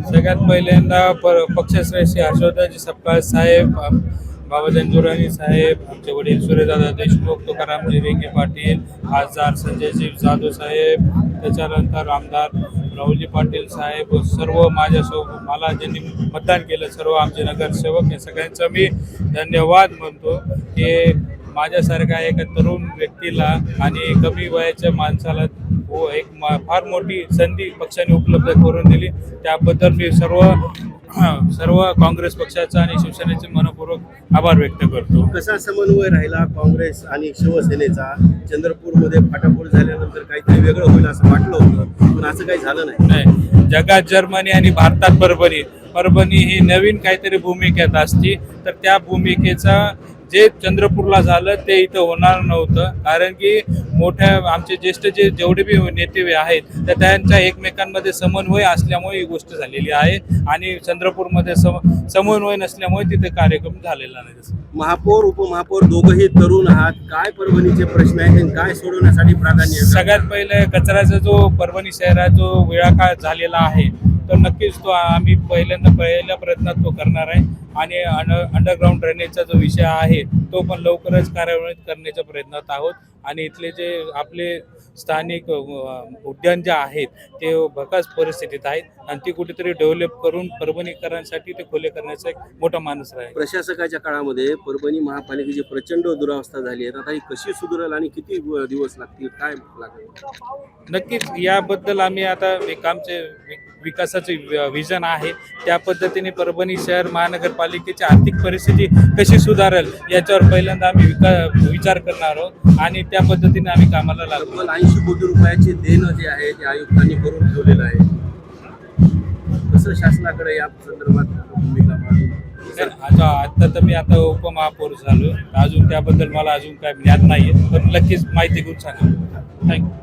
सगळ्यात पहिल्यांदा पक्षश्रेष्ठी हर्षवर्धनजी सपकाळ साहेब, बाबाजान दुर्राणी साहेब, आमचे वडील सूर्यदादा देशमुख, तुकारामजी रेंगे पाटील, खासदार संजयजी जाधव साहेब, त्याच्यानंतर आमदार राहुलजी पाटील साहेब, सर्व माझ्यासोबत मला ज्यांनी मतदान केलं, सर्व आमचे नगरसेवक, या सगळ्यांचा मी धन्यवाद म्हणतो की माझ्यासारख्या एका तरुण व्यक्तीला आणि कमी वयाच्या माणसाला फार मोठी संधी पक्षाने उपलब्ध करून दिली. त्याबद्दल मी सर्व काँग्रेस पक्षाचा आणि शिवसेनेचे मनपूर्वक आभार व्यक्त करतो. कसा समन्वय राहिला काँग्रेस आणि शिवसेनेचा? चंद्रपूरमध्ये फाटाफूट झाल्यानंतर काहीतरी वेगळं होईल असं वाटलं होतं, पण असं काही झालं नाही. जगात जर्मनी आणि भारतात परभणी ही नवीन काहीतरी भूमिकेत असती, तर त्या भूमिकेचा जे चंद्रपूरला झालं ते इथं होणार नव्हतं. कारण की मोठ्या आमचे ज्येष्ठ जेवढे बी नेते आहेत तर त्यांच्या एकमेकांमध्ये समन्वय असल्यामुळे ही गोष्ट झालेली आहे आणि चंद्रपूरमध्ये समन्वय नसल्यामुळे तिथे कार्यक्रम झालेला नाही. महापौर उपमहापौर दोघंही तरुण आहात, काय परभणीचे प्रश्न आहेत आणि काय सोडवण्यासाठी प्राधान्य? सगळ्यात पहिले कचऱ्याचा जो परभणी शहरात जो वेळाकाळ झालेला आहे तर नक्कीच तो आम्ही पहिल्या प्रयत्नात तो करणार आहे आणि अंडरग्राऊंड ड्रेनेजचा जो विषय आहे तो पण लवकरच कार्यान्वित करण्याच्या प्रयत्नात आहोत. आणि इथले जे आपले स्थानिक उद्यान जे आहेत ते भकास परिस्थितीत आहेत आणि ती कुठेतरी डेव्हलप करून परभणीकरांसाठी ते खुले करण्याचा एक मोठा माणूस आहे. प्रशासकाच्या काळामध्ये परभणी महापालिकेची प्रचंड दुरावस्था झाली आहे, आता ही कशी सुधारेल आणि किती दिवस लागतील, काय लागेल? नक्कीच याबद्दल आम्ही आता एक आमचे विकासाचे विजन आहे, त्या पद्धतीने परभणी शहर महानगरपालिकेची आर्थिक परिस्थिती कशी सुधारेल याच्यावर पहिल्यांदा आम्ही विचार करणार आहोत आणि त्या पद्धतीने आम्ही कामाला लागलो. 80 कोटी रुपयाचे देणं जे आहे ते आयुक्तांनी करून ठेवलेलं आहे, कसं शासनाकडे या संदर्भात भूमिका मांडून? आता तर मी आता उपमहापौर झालो, अजून त्याबद्दल मला अजून काय ज्ञात नाहीये, पण नक्कीच माहिती घेऊन सांगा. थँक्यू.